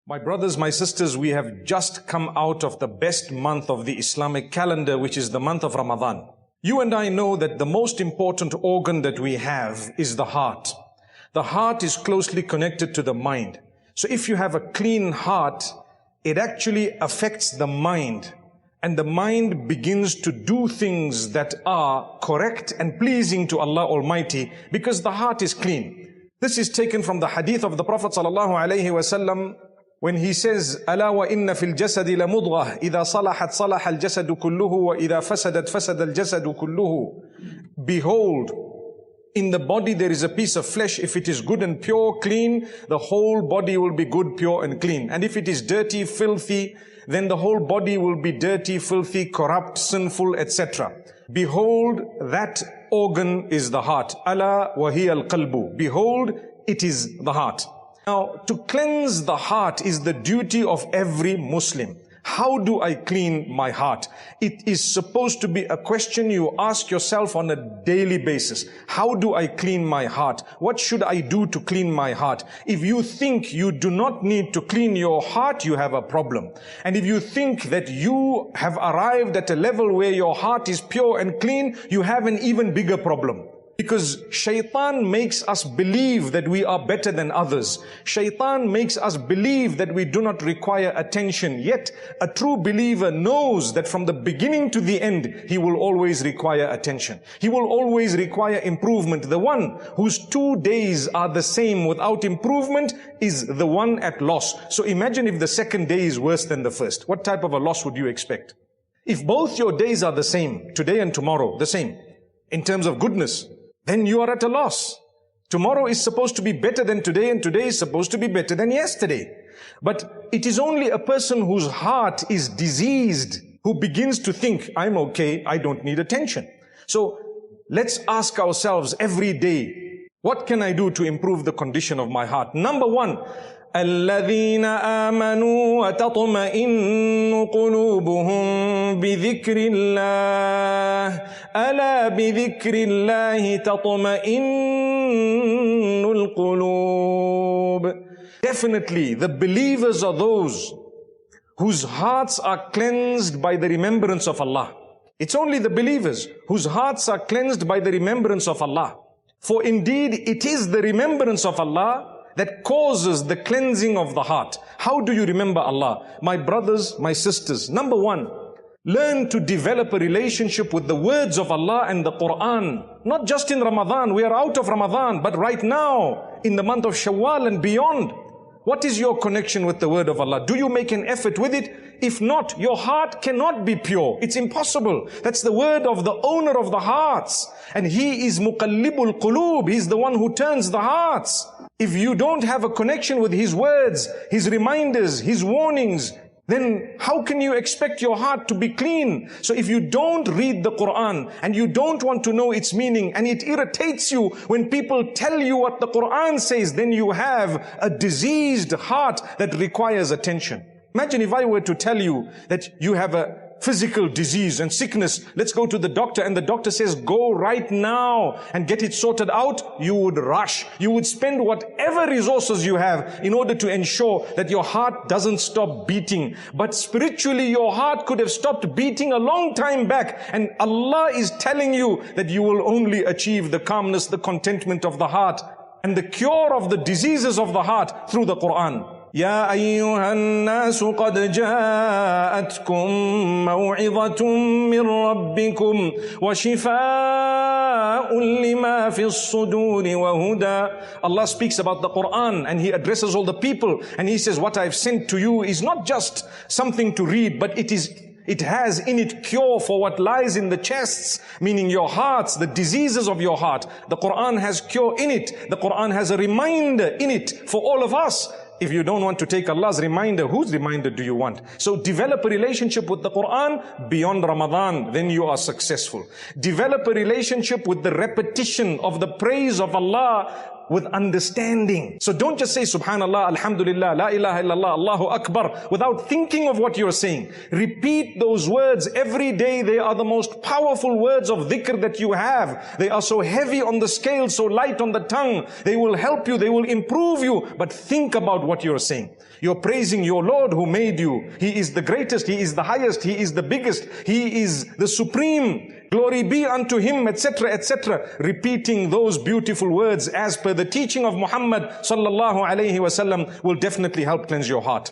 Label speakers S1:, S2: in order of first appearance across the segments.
S1: My brothers, my sisters, we have just come out of the best month of the Islamic calendar, which is the month of Ramadan. You and I know that the most important organ that we have is the heart. The heart is closely connected to the mind. So if you have a clean heart, it actually affects the mind. And the mind begins to do things that are correct and pleasing to Allah Almighty because the heart is clean. This is taken from the hadith of the Prophet ﷺ when he says, أَلَا وَإِنَّ فِي الْجَسَدِ لَمُضْغَةً إِذَا صَلَحَتْ صَلَحَ الْجَسَدُ كُلُّهُ وَإِذَا فَسَدَتْ فَسَدَ الْجَسَدُ كُلُّهُ. Behold, in the body there is a piece of flesh. If it is good and pure, clean, the whole body will be good, pure and clean. And if it is dirty, filthy, then the whole body will be dirty, filthy, corrupt, sinful, etc. Behold, that organ is the heart. أَلَا وَهِيَ الْقَلْبُ. Behold, it is the heart. Now, to cleanse the heart is the duty of every Muslim. How do I clean my heart? It is supposed to be a question you ask yourself on a daily basis. How do I clean my heart? What should I do to clean my heart? If you think you do not need to clean your heart, you have a problem. And if you think that you have arrived at a level where your heart is pure and clean, you have an even bigger problem. Because shaitan makes us believe that we are better than others. Shaitan makes us believe that we do not require attention. Yet, a true believer knows that from the beginning to the end, he will always require attention. He will always require improvement. The one whose 2 days are the same without improvement is the one at loss. So imagine if the second day is worse than the first. What type of a loss would you expect? If both your days are the same, today and tomorrow, the same, in terms of goodness, then you are at a loss. Tomorrow is supposed to be better than today, and today is supposed to be better than yesterday. But it is only a person whose heart is diseased who begins to think, I'm okay, I don't need attention. So let's ask ourselves every day, what can I do to improve the condition of my heart? Number one, الذين آمنوا وتطمئن قلوبهم بذكر الله ألا بذكر الله تطمئن القلوب. Definitely the believers are those whose hearts are cleansed by the remembrance of Allah. It's only the believers whose hearts are cleansed by the remembrance of Allah. For indeed it is the remembrance of Allah that causes the cleansing of the heart. How do you remember Allah? My brothers, my sisters, number one, learn to develop a relationship with the words of Allah and the Quran. Not just in Ramadan, we are out of Ramadan, but right now, in the month of Shawwal and beyond. What is your connection with the word of Allah? Do you make an effort with it? If not, your heart cannot be pure. It's impossible. That's the word of the owner of the hearts. And He is muqallibul qulub. He's the one who turns the hearts. If you don't have a connection with His words, His reminders, His warnings, then how can you expect your heart to be clean? So if you don't read the Quran and you don't want to know its meaning and it irritates you when people tell you what the Quran says, then you have a diseased heart that requires attention. Imagine if I were to tell you that you have a physical disease and sickness, let's go to the doctor, and the doctor says, go right now and get it sorted out, you would rush. You would spend whatever resources you have in order to ensure that your heart doesn't stop beating. But spiritually, your heart could have stopped beating a long time back. And Allah is telling you that you will only achieve the calmness, the contentment of the heart, and the cure of the diseases of the heart through the Quran. يا أيها الناس قد جاءتكم موعظة من ربكم وشفاء لما في الصدور وهدى. Allah speaks about the Quran and He addresses all the people and He says, what I've sent to you is not just something to read, but it has in it cure for what lies in the chests, meaning your hearts, the diseases of your heart. The Quran has cure in it. The Quran has a reminder in it for all of us. If you don't want to take Allah's reminder, whose reminder do you want? So develop a relationship with the Quran beyond Ramadan, then you are successful. Develop a relationship with the repetition of the praise of Allah with understanding. So don't just say Subhanallah, Alhamdulillah, La ilaha illallah, Allahu Akbar without thinking of what you're saying. Repeat those words every day. They are the most powerful words of dhikr that you have. They are so heavy on the scale, so light on the tongue. They will help you, they will improve you. But think about what you're saying. You're praising your Lord who made you. He is the greatest, He is the highest, He is the biggest, He is the supreme. Glory be unto Him, etc., etc. Repeating those beautiful words as per the teaching of Muhammad sallallahu alayhi wasallam will definitely help cleanse your heart.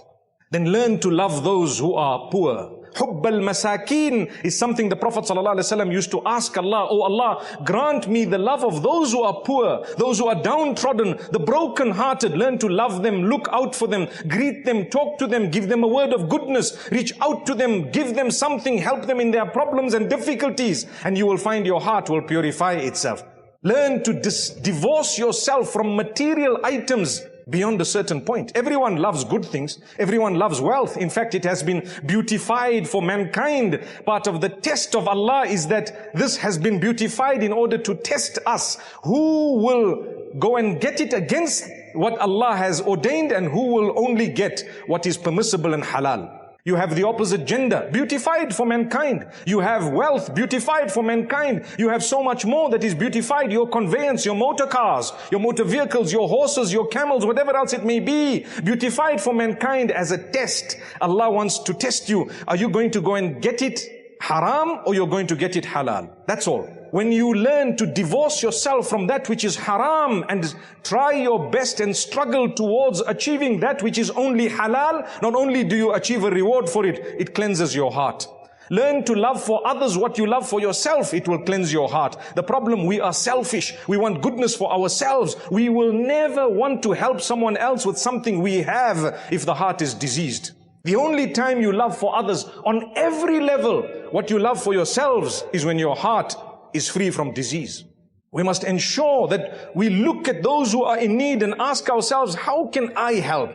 S1: Then learn to love those who are poor. Hubb al-masakin is something the Prophet ﷺ used to ask Allah, oh Allah, grant me the love of those who are poor, those who are downtrodden, the broken-hearted. Learn to love them, look out for them, greet them, talk to them, give them a word of goodness, reach out to them, give them something, help them in their problems and difficulties, and you will find your heart will purify itself. Learn to divorce yourself from material items beyond a certain point. Everyone loves good things. Everyone loves wealth. In fact, it has been beautified for mankind. Part of the test of Allah is that this has been beautified in order to test us. Who will go and get it against what Allah has ordained, and who will only get what is permissible and halal. You have the opposite gender, beautified for mankind. You have wealth, beautified for mankind. You have so much more that is beautified. Your conveyance, your motor cars, your motor vehicles, your horses, your camels, whatever else it may be, beautified for mankind as a test. Allah wants to test you. Are you going to go and get it haram, or you're going to get it halal? That's all. When you learn to divorce yourself from that which is haram and try your best and struggle towards achieving that which is only halal, not only do you achieve a reward for it, it cleanses your heart. Learn to love for others what you love for yourself. It will cleanse your heart. The problem, we are selfish. We want goodness for ourselves. We will never want to help someone else with something we have if the heart is diseased. The only time you love for others on every level what you love for yourselves is when your heart is free from disease. We must ensure that we look at those who are in need and ask ourselves, how can I help?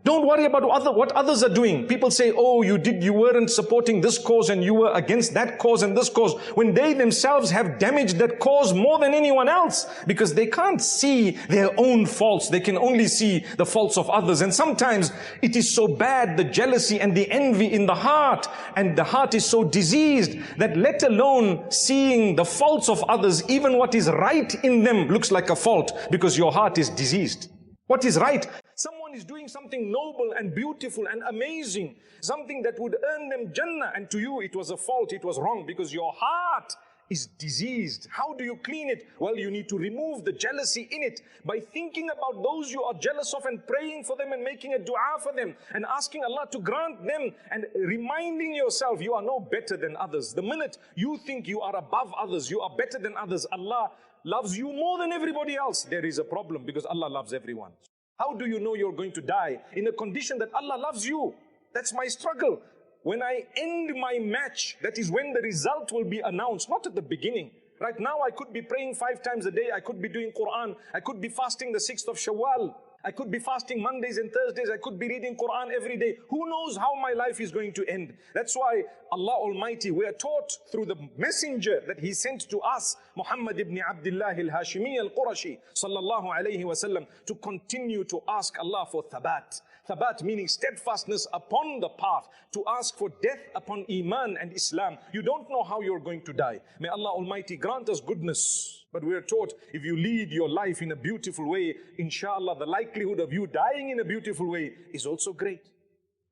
S1: Don't worry about what others are doing. People say, oh, you weren't supporting this cause and you were against that cause and this cause, when they themselves have damaged that cause more than anyone else, because they can't see their own faults. They can only see the faults of others. And sometimes it is so bad, the jealousy and the envy in the heart, and the heart is so diseased that let alone seeing the faults of others, even what is right in them looks like a fault because your heart is diseased. What is right? Someone is doing something noble and beautiful and amazing, something that would earn them Jannah, and to you it was a fault, it was wrong, because your heart is diseased. How do you clean it? Well, you need to remove the jealousy in it by thinking about those you are jealous of and praying for them and making a dua for them and asking Allah to grant them, and reminding yourself you are no better than others. The minute you think you are above others, you are better than others, Allah loves you more than everybody else, there is a problem, because Allah loves everyone. How do you know you're going to die in a condition that Allah loves you? That's my struggle. When I end my match, that is when the result will be announced, not at the beginning. Right now I could be praying 5 times a day, I could be doing Quran, I could be fasting the 6th of Shawwal, I could be fasting Mondays and Thursdays, I could be reading Quran every day. Who knows how my life is going to end? That's why Allah Almighty, we are taught through the messenger that He sent to us, Muhammad ibn Abdullah al-Hashimi al-Qurashi sallallahu alayhi wasallam, to continue to ask Allah for thabat. Thabat meaning steadfastness upon the path, to ask for death upon Iman and Islam. You don't know how you're going to die. May Allah Almighty grant us goodness. But we are taught, if you lead your life in a beautiful way, inshallah, the likelihood of you dying in a beautiful way is also great.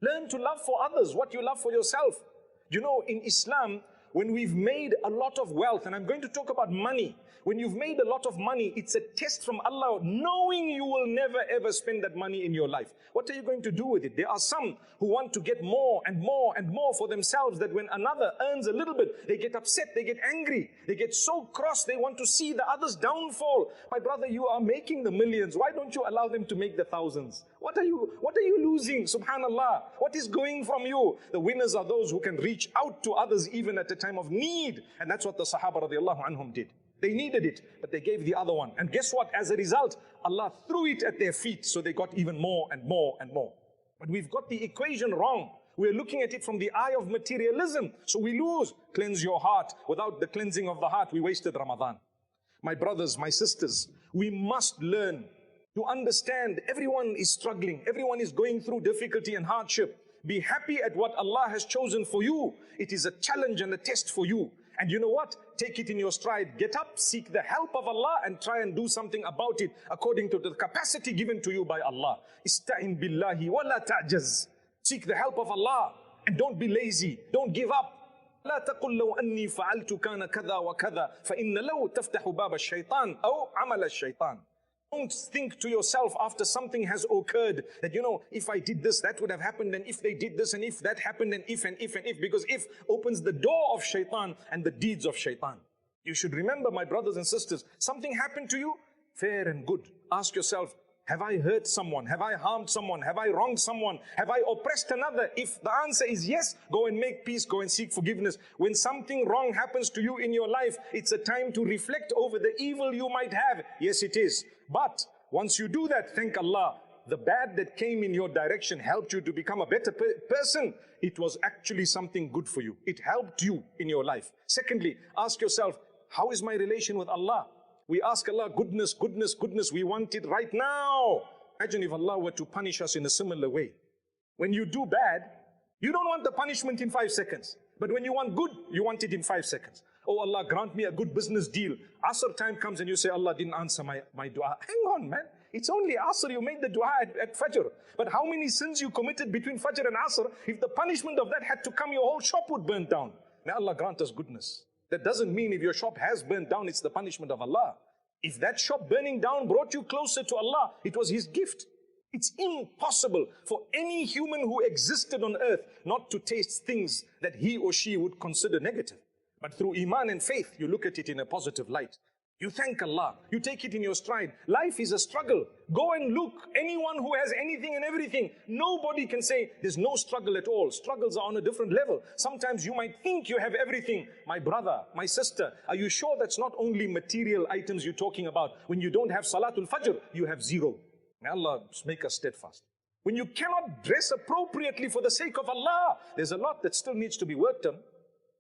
S1: Learn to love for others what you love for yourself. You know, in Islam, when we've made a lot of wealth, and I'm going to talk about money, when you've made a lot of money, it's a test from Allah, knowing you will never ever spend that money in your life. What are you going to do with it? There are some who want to get more and more and more for themselves, that when another earns a little bit, they get upset, they get angry, they get so cross, they want to see the other's downfall. My brother, you are making the millions. Why don't you allow them to make the thousands? What are you losing? Subhanallah. What is going from you? The winners are those who can reach out to others even at a time of need. And that's what the Sahaba radiallahu anhum did. They needed it, but they gave the other one. And guess what? As a result, Allah threw it at their feet, so they got even more and more and more. But we've got the equation wrong. We're looking at it from the eye of materialism, so we lose. Cleanse your heart. Without the cleansing of the heart, we wasted Ramadan. My brothers, my sisters, we must learn to understand everyone is struggling. Everyone is going through difficulty and hardship. Be happy at what Allah has chosen for you. It is a challenge and a test for you. And you know what? Take it in your stride. Get up, seek the help of Allah and try and do something about it according to the capacity given to you by Allah. Ista'in billahi wa la ta'jaz. Seek the help of Allah and don't be lazy. Don't give up. لا تقل لو أني فعلت كان كذا وكذا فإن لو تفتح باب الشيطان أو عمل الشيطان. Don't think to yourself after something has occurred that, if I did this, that would have happened, and if they did this, and if that happened, and if, because if opens the door of shaitan and the deeds of shaitan. You should remember, my brothers and sisters, something happened to you, fair and good. Ask yourself, have I hurt someone? Have I harmed someone? Have I wronged someone? Have I oppressed another? If the answer is yes, go and make peace, go and seek forgiveness. When something wrong happens to you in your life, it's a time to reflect over the evil you might have. Yes, it is. But once you do that, thank Allah, the bad that came in your direction helped you to become a better person. It was actually something good for you. It helped you in your life. Secondly, ask yourself, how is my relation with Allah? We ask Allah, goodness, goodness, goodness. We want it right now. Imagine if Allah were to punish us in a similar way. When you do bad, you don't want the punishment in 5 seconds. But when you want good, you want it in 5 seconds. Oh Allah, grant me a good business deal. Asr time comes and you say, Allah didn't answer my dua. Hang on, man. It's only Asr, you made the dua at Fajr. But how many sins you committed between Fajr and Asr? If the punishment of that had to come, your whole shop would burn down. May Allah grant us goodness. That doesn't mean if your shop has burned down, it's the punishment of Allah. If that shop burning down brought you closer to Allah, it was His gift. It's impossible for any human who existed on earth not to taste things that he or she would consider negative. But through Iman and faith, you look at it in a positive light. You thank Allah. You take it in your stride. Life is a struggle. Go and look. Anyone who has anything and everything, nobody can say there's no struggle at all. Struggles are on a different level. Sometimes you might think you have everything. My brother, my sister, are you sure that's not only material items you're talking about? When you don't have Salatul Fajr, you have zero. May Allah make us steadfast. When you cannot dress appropriately for the sake of Allah, there's a lot that still needs to be worked on,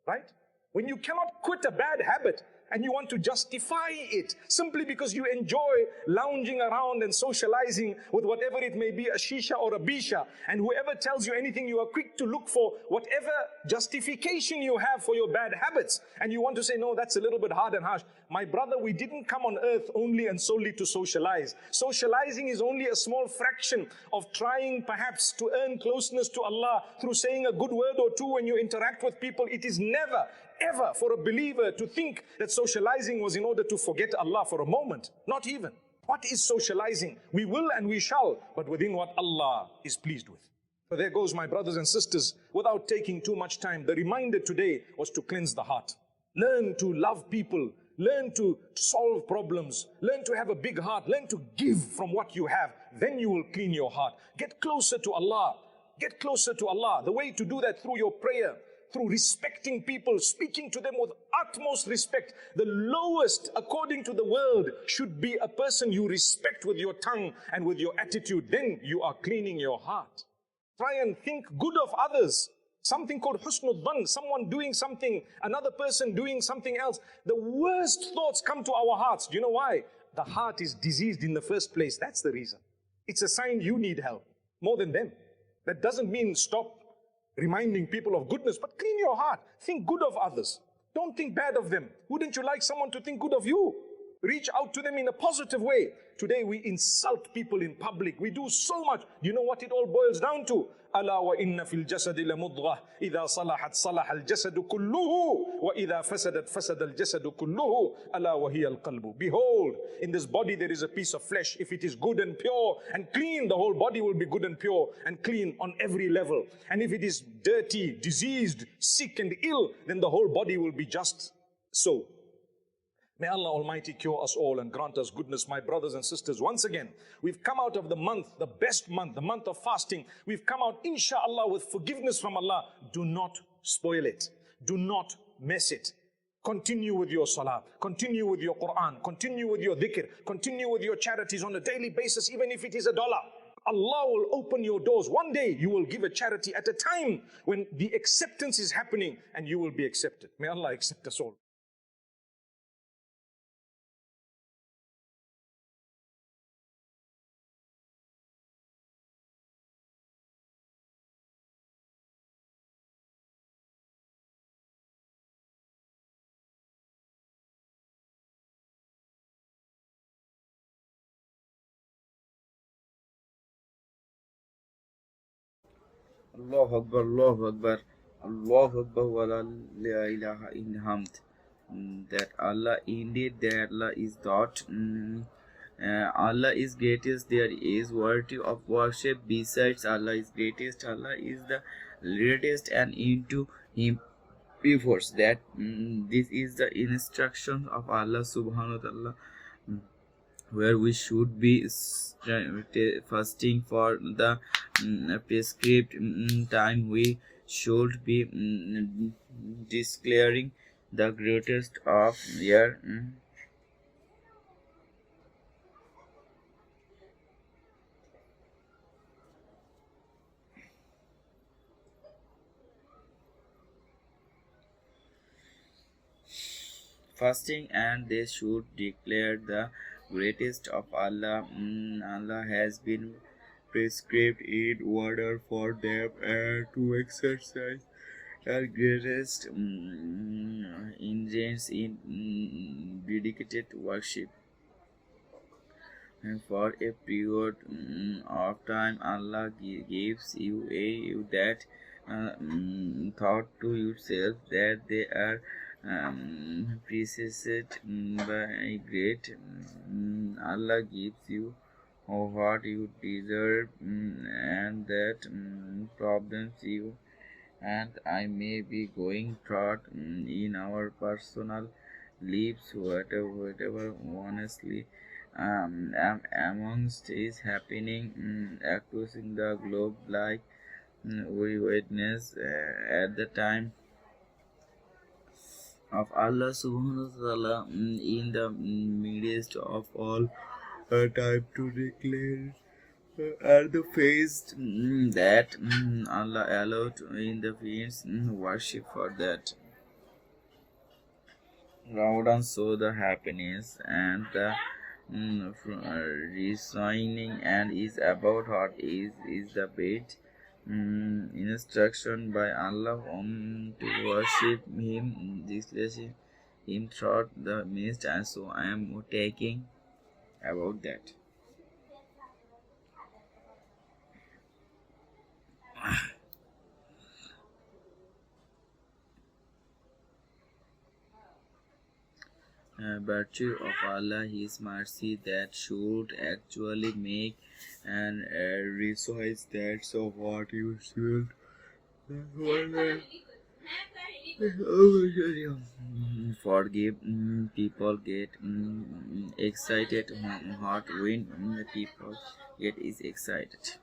S1: right? When you cannot quit a bad habit and you want to justify it simply because you enjoy lounging around and socializing with whatever it may be, a shisha or a bisha, and whoever tells you anything, you are quick to look for whatever justification you have for your bad habits, and you want to say, no, that's a little bit hard and harsh. My brother, we didn't come on earth only and solely to socialize. Socializing is only a small fraction of trying perhaps to earn closeness to Allah through saying a good word or two when you interact with people. It is never, ever for a believer to think that socializing was in order to forget Allah for a moment. Not even. What is socializing? We will and we shall, but within what Allah is pleased with. So there goes, my brothers and sisters, without taking too much time, the reminder today was to cleanse the heart. Learn to love people. Learn to solve problems. Learn to have a big heart. Learn to give from what you have. Then you will clean your heart. Get closer to Allah. Get closer to Allah. The way to do that through your prayer, through respecting people, speaking to them with utmost respect. The lowest, according to the world, should be a person you respect with your tongue and with your attitude. Then you are cleaning your heart. Try and think good of others. Something called husnul dhan, someone doing something, another person doing something else. The worst thoughts come to our hearts. Do you know why? The heart is diseased in the first place. That's the reason. It's a sign you need help more than them. That doesn't mean stop reminding people of goodness, but clean your heart. Think good of others. Don't think bad of them. Wouldn't you like someone to think good of you? Reach out to them in a positive way. Today we insult people in public. We do so much. Do you know what it all boils down to? ألا وإن في الجسد لمضغة إذا صلحت صلح الجسد كله وإذا فسدت فسد الجسد كله ألا وهي القلب. Behold, in this body there is a piece of flesh. If it is good and pure and clean, the whole body will be good and pure and clean on every level. And if it is dirty, diseased, sick and ill, then the whole body will be just so. May Allah Almighty cure us all and grant us goodness, my brothers and sisters. Once again, we've come out of the month, the best month, the month of fasting. We've come out, inshallah, with forgiveness from Allah. Do not spoil it. Do not mess it. Continue with your salah. Continue with your Quran. Continue with your dhikr. Continue with your charities on a daily basis, even if it is $1. Allah will open your doors. One day you will give a charity at a time when the acceptance is happening and you will be accepted. May Allah accept us all.
S2: Allahu Akbar, Allahu Akbar, Allahu Akbar, wa la ilaha illa hamd. That Allah, indeed, that Allah is God. Allah is greatest, there is worthy of worship besides Allah is greatest. Allah is the greatest, and into Him before that. This is the instruction of Allah subhanahu wa ta'ala, where we should be fasting for the prescribed time. We should be declaring the greatest of year. Fasting, and they should declare the greatest of Allah. Allah has been prescribed in order for them to exercise the greatest engines in dedicated worship. And for a period of time, Allah gives you that thought to yourself that they are preceded by great. Allah gives you what you deserve, and that problems you and I may be going through in our personal lives, whatever honestly amongst is happening across the globe, like we witness at the time of Allah subhanahu wa ta'ala, in the midst of all time to declare at the face that Allah allowed in the fields worship for that. Ramadan saw the happiness and the resigning, and is about what is the bait instruction by Allah to worship Him, declaring Him throughout the midst, and so I am taking about that. Virtue of Allah, His mercy, that should actually make and rejoice. That so what you should forgive. People get excited. What when people get is excited.